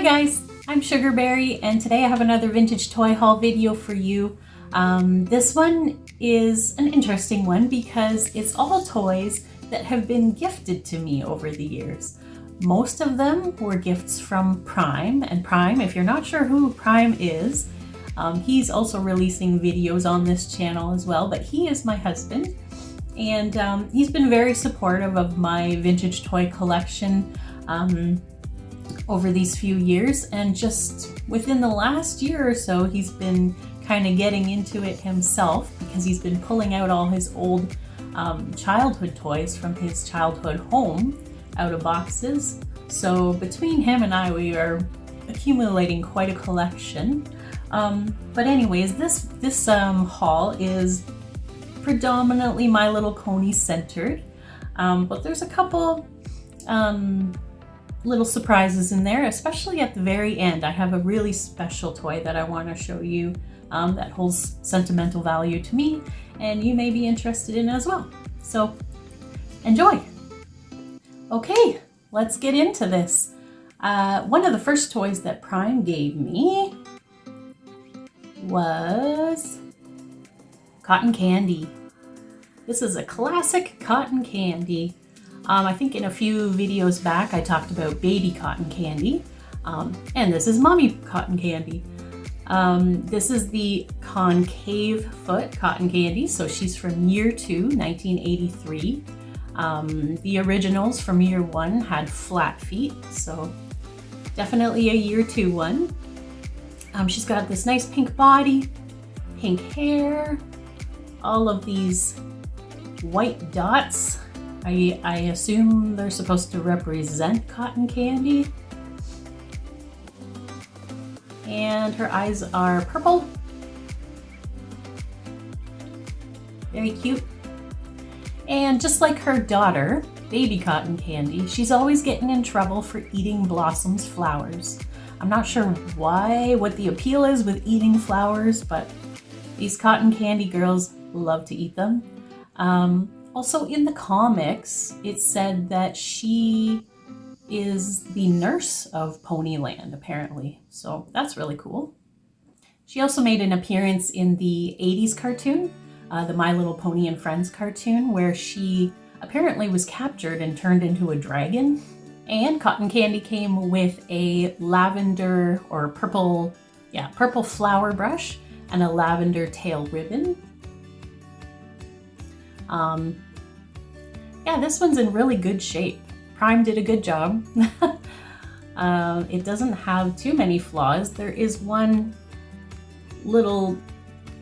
guys, I'm Sugarberry and today I have another vintage toy haul video for you. This one is an interesting one because it's all toys that have been gifted to me over the years. Most of them were gifts from Prime, and Prime, if you're not sure who Prime is, he's also releasing videos on this channel as well, but he is my husband and he's been very supportive of my vintage toy collection over these few years, and just within the last year or so he's been kind of getting into it himself because he's been pulling out all his old childhood toys from his childhood home out of boxes. So between him and I, we are accumulating quite a collection. But anyways, this haul is predominantly My Little Pony centered, but there's a couple little surprises in there, especially at the very end. I have a really special toy that I want to show you that holds sentimental value to me, and you may be interested in as well. So enjoy! Okay, let's get into this. One of the first toys that Prime gave me was cotton candy. This is a classic cotton candy. I think in a few videos back I talked about baby cotton candy, and this is mommy cotton candy. This is the concave foot cotton candy, so she's from year 2, 1983. The originals from year 1 had flat feet, so definitely a year 2 one. She's got this nice pink body, pink hair, all of these white dots. I assume they're supposed to represent cotton candy. And her eyes are purple. Very cute. And just like her daughter, baby cotton candy, she's always getting in trouble for eating Blossom's flowers. I'm not sure what the appeal is with eating flowers, but these cotton candy girls love to eat them. Also in the comics, it said that she is the nurse of Ponyland, apparently. So that's really cool. She also made an appearance in the 80s cartoon, the My Little Pony and Friends cartoon, where she apparently was captured and turned into a dragon. And cotton candy came with a lavender or purple flower brush and a lavender tail ribbon. Yeah, this one's in really good shape. Prime did a good job. It doesn't have too many flaws. There is one little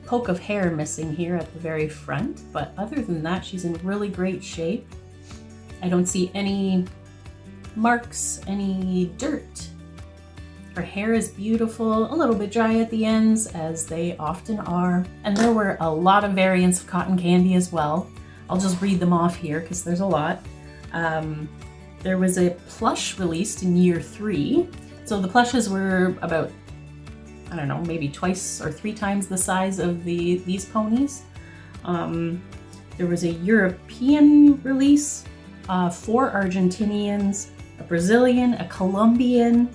poke of hair missing here at the very front, but other than that, she's in really great shape. I don't see any marks, any dirt. Her hair is beautiful, a little bit dry at the ends, as they often are. And there were a lot of variants of cotton candy as well. I'll just read them off here because there's a lot. There was a plush released in year 3. So the plushes were about, I don't know, maybe twice or 3 times the size of these ponies. There was a European release, 4 Argentinians, a Brazilian, a Colombian,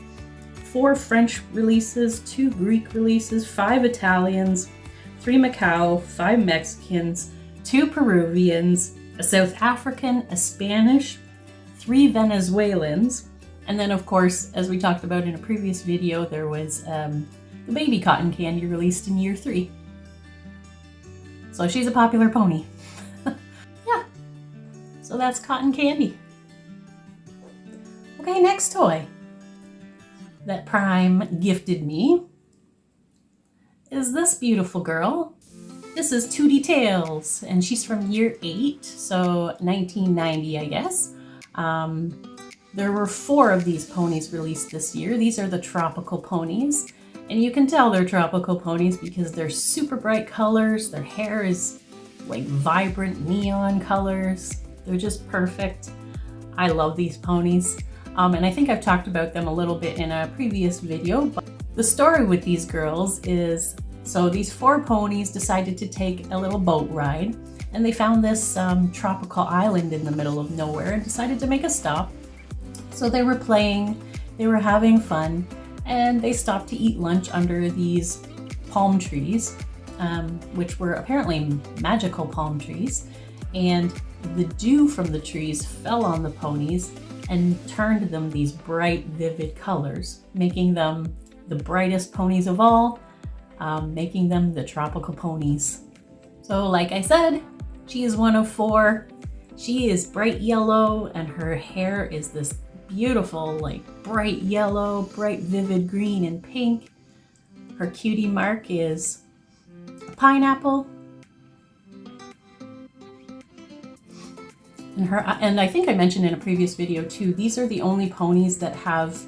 4 French releases, 2 Greek releases, 5 Italians, 3 Macau, 5 Mexicans, 2 Peruvians, a South African, a Spanish, 3 Venezuelans, and then of course, as we talked about in a previous video, there was the baby cotton candy released in year 3. So she's a popular pony. Yeah, so that's cotton candy. Okay, next toy that Prime gifted me is this beautiful girl. This is Tootie Tails, and she's from year 8, so 1990, I guess. There were 4 of these ponies released this year. These are the tropical ponies, and you can tell they're tropical ponies because they're super bright colors. Their hair is like vibrant neon colors. They're just perfect. I love these ponies, and I think I've talked about them a little bit in a previous video, but the story with these girls is, so these 4 ponies decided to take a little boat ride, and they found this tropical island in the middle of nowhere and decided to make a stop. So they were playing, they were having fun, and they stopped to eat lunch under these palm trees, which were apparently magical palm trees, and the dew from the trees fell on the ponies and turned them these bright, vivid colors, making them the brightest ponies of all, making them the tropical ponies. So like I said, she is one of 4. She is bright yellow and her hair is this beautiful, like bright yellow, bright vivid green and pink. Her cutie mark is a pineapple. And I think I mentioned in a previous video too, these are the only ponies that have,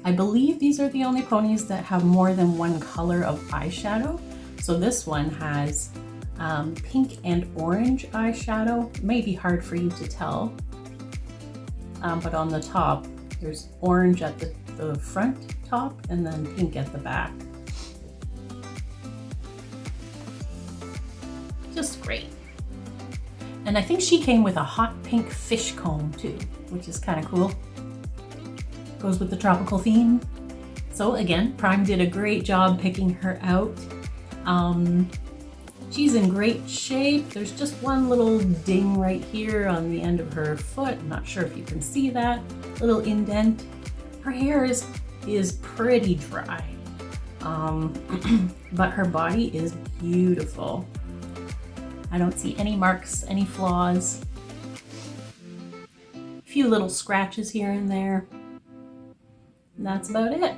I believe these are the only ponies that have more than one color of eyeshadow. So this one has pink and orange eyeshadow. It may be hard for you to tell, but on the top, there's orange at the front top and then pink at the back. Just great. And I think she came with a hot pink fish comb too, which is kind of cool. Goes with the tropical theme. So again, Prime did a great job picking her out. She's in great shape. There's just one little ding right here on the end of her foot. I'm not sure if you can see that little indent. Her hair is pretty dry, but her body is beautiful. I don't see any marks, any flaws. A few little scratches here and there. And that's about it.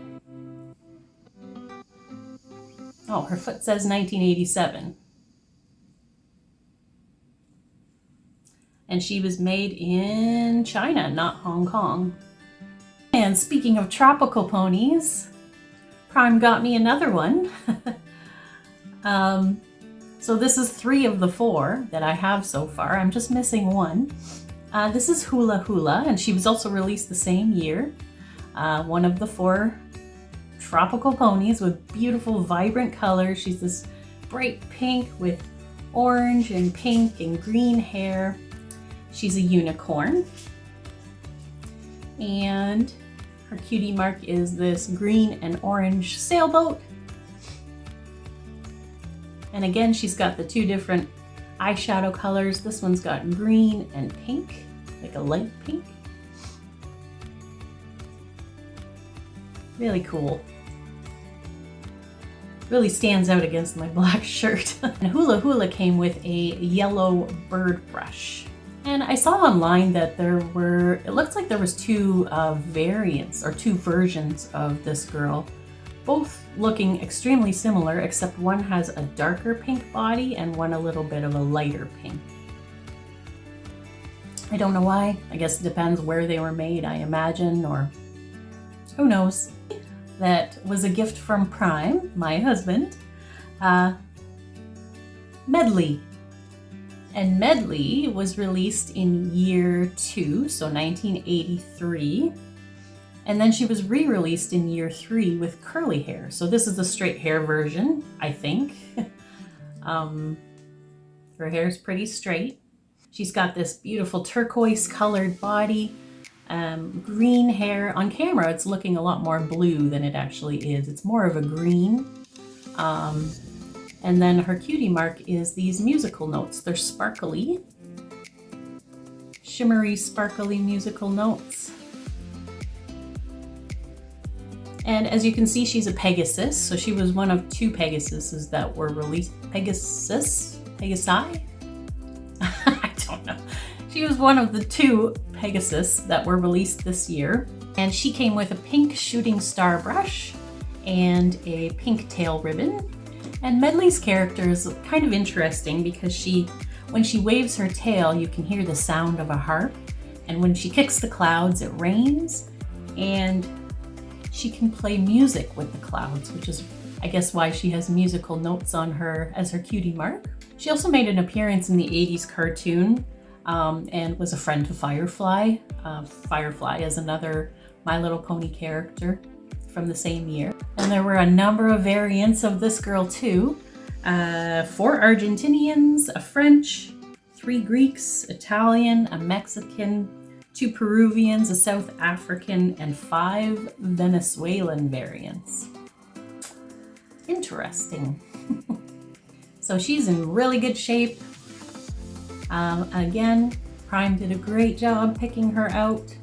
Oh, her foot says 1987. And she was made in China, not Hong Kong. And speaking of tropical ponies, Prime got me another one. So this is 3 of the 4 that I have so far. I'm just missing one. This is Hula Hula, and she was also released the same year. One of the 4 tropical ponies with beautiful, vibrant colors. She's this bright pink with orange and pink and green hair. She's a unicorn. And her cutie mark is this green and orange sailboat. And again, she's got the 2 different eyeshadow colors. This one's got green and pink, like a light pink. Really cool. Really stands out against my black shirt. And Hula Hula came with a yellow bird brush. And I saw online that it looks like there was 2 variants or 2 versions of this girl, both looking extremely similar, except one has a darker pink body and one a little bit of a lighter pink. I don't know why. I guess it depends where they were made, I imagine, or who knows. That was a gift from Prime, my husband. Medley. And Medley was released in year 2, so 1983. And then she was re-released in year 3 with curly hair. So this is the straight hair version, I think. Her hair's pretty straight. She's got this beautiful turquoise colored body, green hair. On camera, it's looking a lot more blue than it actually is. It's more of a green. And then her cutie mark is these musical notes. They're sparkly, shimmery, sparkly musical notes. And as you can see, she's a Pegasus. So she was one of 2 Pegasuses that were released. Pegasi? I don't know. She was one of the 2 Pegasus that were released this year. And she came with a pink shooting star brush and a pink tail ribbon. And Medley's character is kind of interesting because when she waves her tail, you can hear the sound of a harp. And when she kicks the clouds, it rains. And she can play music with the clouds, which is, I guess, why she has musical notes on her as her cutie mark. She also made an appearance in the 80s cartoon and was a friend to Firefly. Firefly is another My Little Pony character from the same year. And there were a number of variants of this girl too. 4 Argentinians, a French, 3 Greeks, Italian, a Mexican, 2 Peruvians, a South African, and 5 Venezuelan variants. Interesting. So she's in really good shape. Again, Prime did a great job picking her out.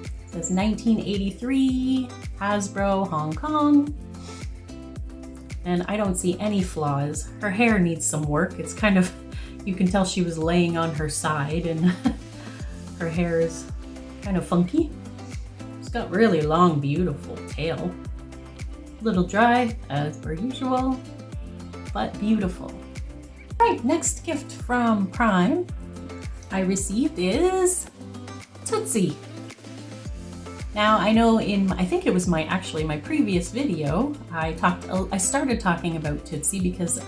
It says 1983, Hasbro, Hong Kong. And I don't see any flaws. Her hair needs some work. It's kind of, you can tell she was laying on her side and her hair is kind of funky. She's got really long, beautiful tail. Little dry, as per usual, but beautiful. All right, next gift from Prime I received is Tootsie. Now I know I think it was my previous video, I started talking about Tootsie because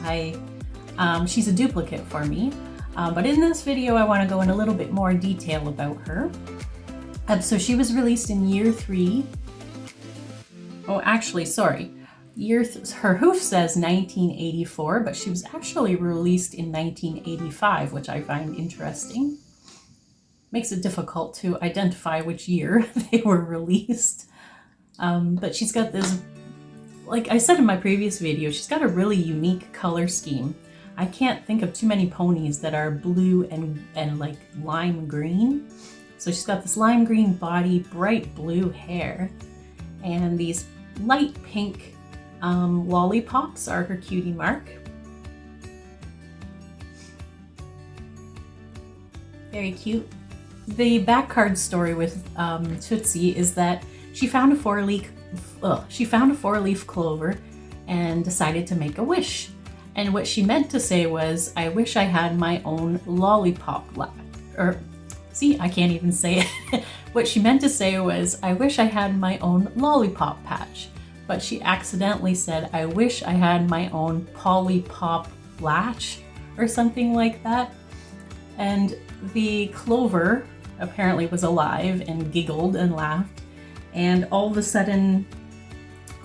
she's a duplicate for me. But in this video, I want to go in a little bit more detail about her. So she was released in year 3. Oh, actually, sorry. Her hoof says 1984, but she was actually released in 1985, which I find interesting. Makes it difficult to identify which year they were released. But she's got this, like I said in my previous video, she's got a really unique color scheme. I can't think of too many ponies that are blue and like lime green. So she's got this lime green body, bright blue hair, and these light pink lollipops are her cutie mark. Very cute. The back card story with Tootsie is that she found a four-leaf clover and decided to make a wish. And what she meant to say was, "I wish I had my own lollipop see, I can't even say it. What she meant to say was, "I wish I had my own lollipop patch." But she accidentally said, "I wish I had my own polypop latch," or something like that. And the clover apparently was alive and giggled and laughed. And all of a sudden,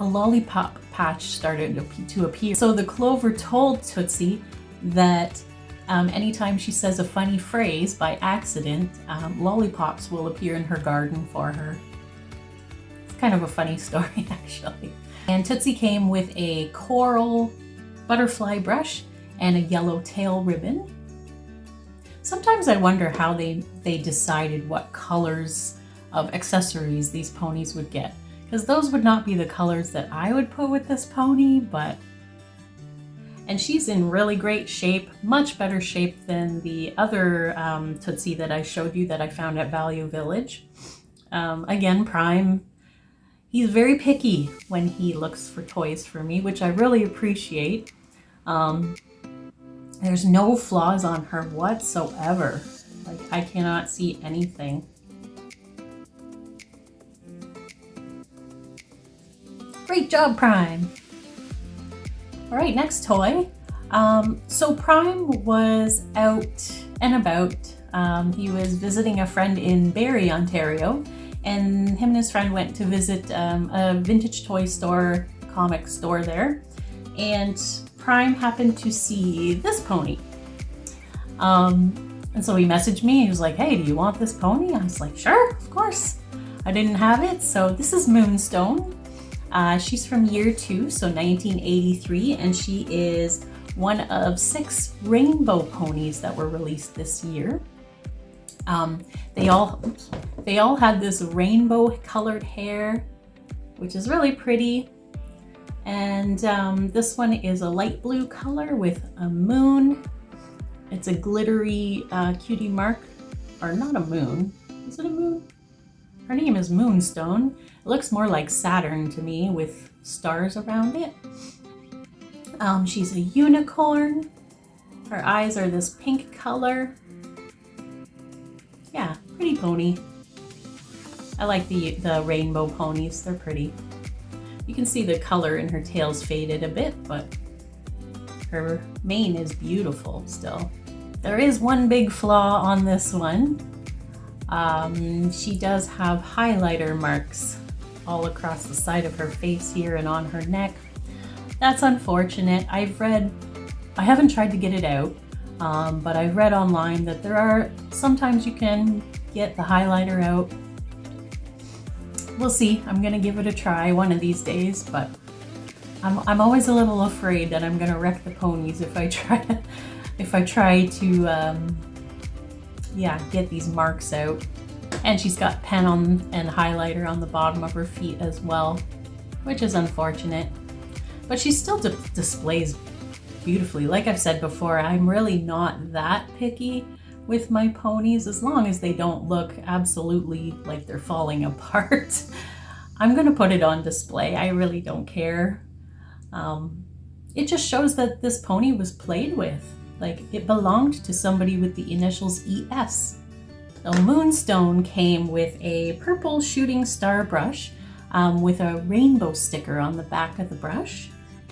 a lollipop patch started to appear. So the clover told Tootsie that anytime she says a funny phrase by accident, lollipops will appear in her garden for her. It's kind of a funny story, actually. And Tootsie came with a coral butterfly brush and a yellow tail ribbon. Sometimes I wonder how they decided what colors of accessories these ponies would get, because those would not be the colors that I would put with this pony, but... And she's in really great shape, much better shape than the other Tootsie that I showed you that I found at Value Village. Again, Prime, he's very picky when he looks for toys for me, which I really appreciate. There's no flaws on her whatsoever. Like, I cannot see anything. Great job, Prime! Alright, next toy. So Prime was out and about. He was visiting a friend in Barrie, Ontario, and him and his friend went to visit a vintage toy store, comic store there, and Prime happened to see this pony. And so he messaged me. He was like, "Hey, do you want this pony?" I was like, "Sure, of course." I didn't have it, so this is Moonstone. She's from year 2, so 1983, and she is one of 6 rainbow ponies that were released this year. They all had this rainbow colored hair, which is really pretty. And this one is a light blue color with a moon. It's a glittery cutie mark, or not a moon. Is it a moon? Her name is Moonstone. It looks more like Saturn to me with stars around it. She's a unicorn. Her eyes are this pink color. Yeah, pretty pony. I like the rainbow ponies, they're pretty. You can see the color in her tail's faded a bit, but her mane is beautiful still. There is one big flaw on this one. She does have highlighter marks all across the side of her face here and on her neck. That's unfortunate. I haven't tried to get it out, but I've read online that sometimes you can get the highlighter out. We'll see. I'm gonna give it a try one of these days, but I'm always a little afraid that I'm gonna wreck the ponies if I try to yeah, get these marks out. And she's got pen on and highlighter on the bottom of her feet as well, which is unfortunate. But she still displays beautifully. Like I've said before, I'm really not that picky with my ponies, as long as they don't look absolutely like they're falling apart. I'm gonna put it on display. I really don't care. It just shows that this pony was played with. Like, it belonged to somebody with the initials ES. So Moonstone came with a purple shooting star brush with a rainbow sticker on the back of the brush,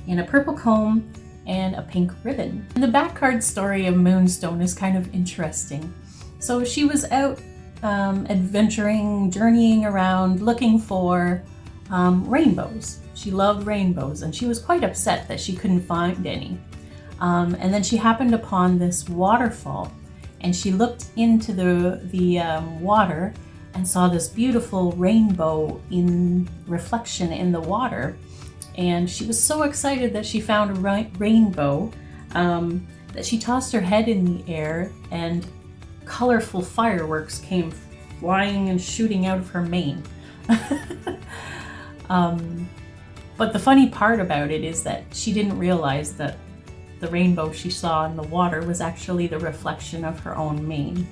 and a purple comb and a pink ribbon. And the back card story of Moonstone is kind of interesting. So she was out adventuring, journeying around, looking for rainbows. She loved rainbows, and she was quite upset that she couldn't find any. And then she happened upon this waterfall, and she looked into the water and saw this beautiful rainbow in reflection in the water. And she was so excited that she found a rainbow that she tossed her head in the air, and colorful fireworks came flying and shooting out of her mane. But the funny part about it is that she didn't realize that the rainbow she saw in the water was actually the reflection of her own mane.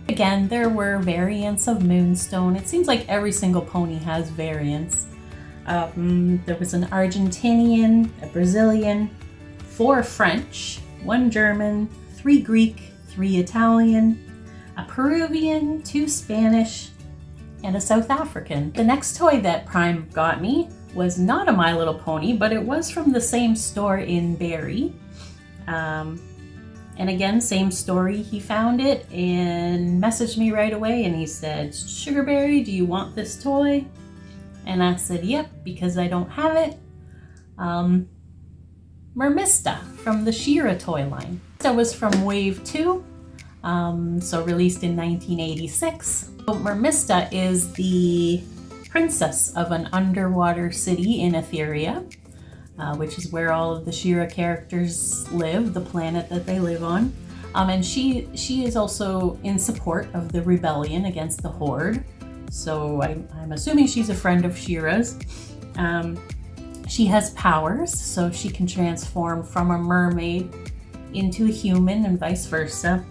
Again, there were variants of Moonstone. It seems like every single pony has variants. There was an Argentinian, a Brazilian, 4 French, 1 German, 3 Greek, 3 Italian, a Peruvian, 2 Spanish, and a South African. The next toy that Prime got me was not a My Little Pony, but it was from the same store in Barrie. And again, same story. He found it and messaged me right away, and he said, "Sugarberry, do you want this toy?" And I said, "Yep," because I don't have it. Mermista from the She-Ra toy line. That was from Wave 2, so released in 1986. So Mermista is the princess of an underwater city in Etheria, which is where all of the She-Ra characters live, the planet that they live on. And she is also in support of the rebellion against the Horde. So I'm assuming she's a friend of She-Ra's. She has powers, so she can transform from a mermaid into a human and vice versa.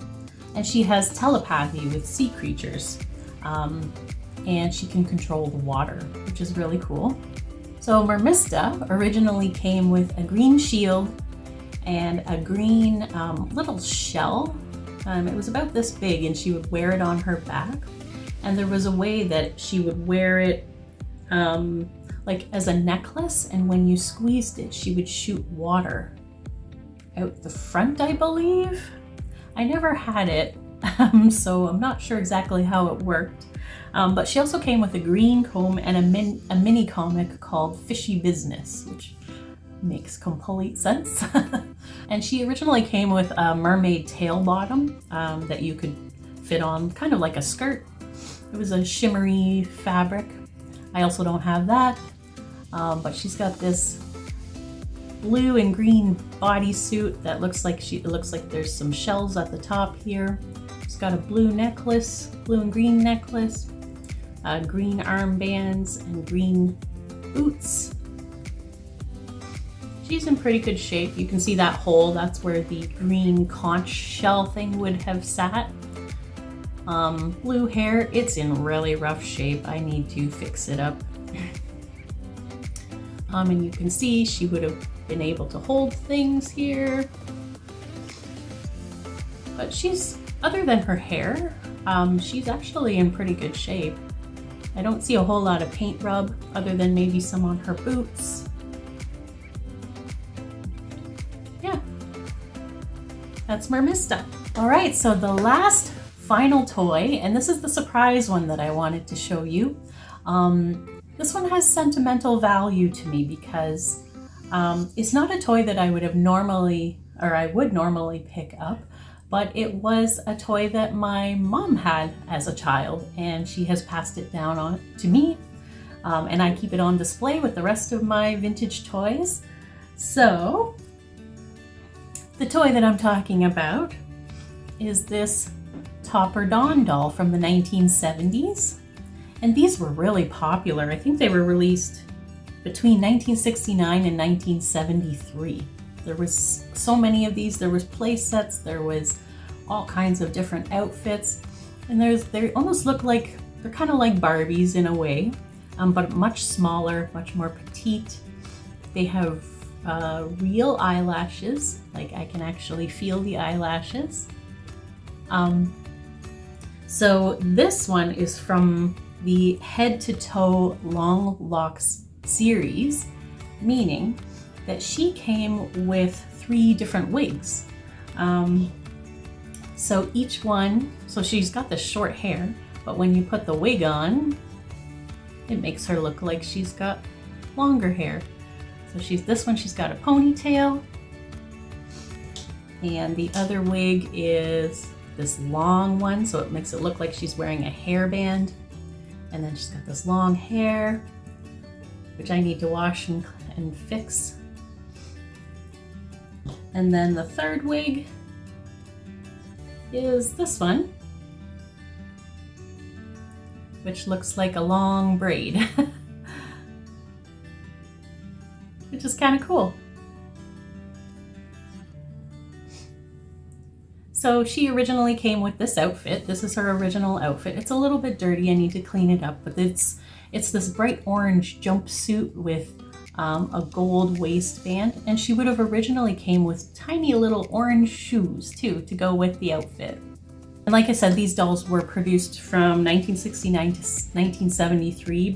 And she has telepathy with sea creatures. And she can control the water, which is really cool. So Mermista originally came with a green shield and a green little shell. It was about this big, and she would wear it on her back. And there was a way that she would wear it like as a necklace, and when you squeezed it, she would shoot water out the front, I believe. I never had it, so I'm not sure exactly how it worked. But she also came with a green comb and a mini comic called Fishy Business, which makes complete sense. And she originally came with a mermaid tail bottom that you could fit on, kind of like a skirt. It was a shimmery fabric. I also don't have that, but she's got this blue and green bodysuit that looks like there's some shells at the top here. She's got a blue necklace, blue and green necklace, green armbands, and green boots. She's in pretty good shape. You can see that hole, that's where the green conch shell thing would have sat. Blue hair, it's in really rough shape. I need to fix it up. And you can see she would have been able to hold things here. But she's, other than her hair, she's actually in pretty good shape. I don't see a whole lot of paint rub other than maybe some on her boots. Yeah, that's Mermista. All right, so the last final toy, and this is the surprise one that I wanted to show you. This one has sentimental value to me because it's not a toy that I would normally pick up, but it was a toy that my mom had as a child, and she has passed it down on to me, and I keep it on display with the rest of my vintage toys. So the toy that I'm talking about is this Topper Dawn doll from the 1970s. And these were really popular. I think they were released between 1969 and 1973. There was so many of these. There was play sets, there was all kinds of different outfits. And they almost look like, they're kind of like Barbies in a way, but much smaller, much more petite. They have real eyelashes, like I can actually feel the eyelashes. So this one is from the Head to Toe Long Locks series, meaning that she came with 3 different wigs. So each one, so she's got the short hair, but when you put the wig on, it makes her look like she's got longer hair. So this one, she's got a ponytail, and the other wig is this long one, so it makes it look like she's wearing a hairband. And then she's got this long hair, which I need to wash and fix. And then the third wig is this one, which looks like a long braid, which is kind of cool. So she originally came with this outfit. This is her original outfit. It's a little bit dirty. I need to clean it up, but it's this bright orange jumpsuit with a gold waistband, and she would have originally came with tiny little orange shoes too to go with the outfit. And like I said, these dolls were produced from 1969 to 1973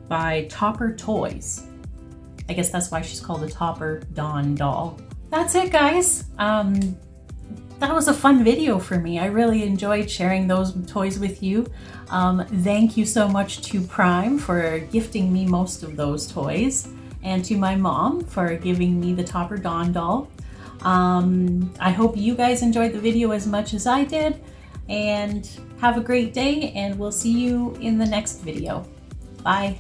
by Topper Toys. I guess that's why she's called a Topper Dawn doll. That's it, guys. That was a fun video for me. I really enjoyed sharing those toys with you. Thank you so much to Prime for gifting me most of those toys, and to my mom for giving me the Topper Dawn doll. I hope you guys enjoyed the video as much as I did, and have a great day, and we'll see you in the next video. Bye.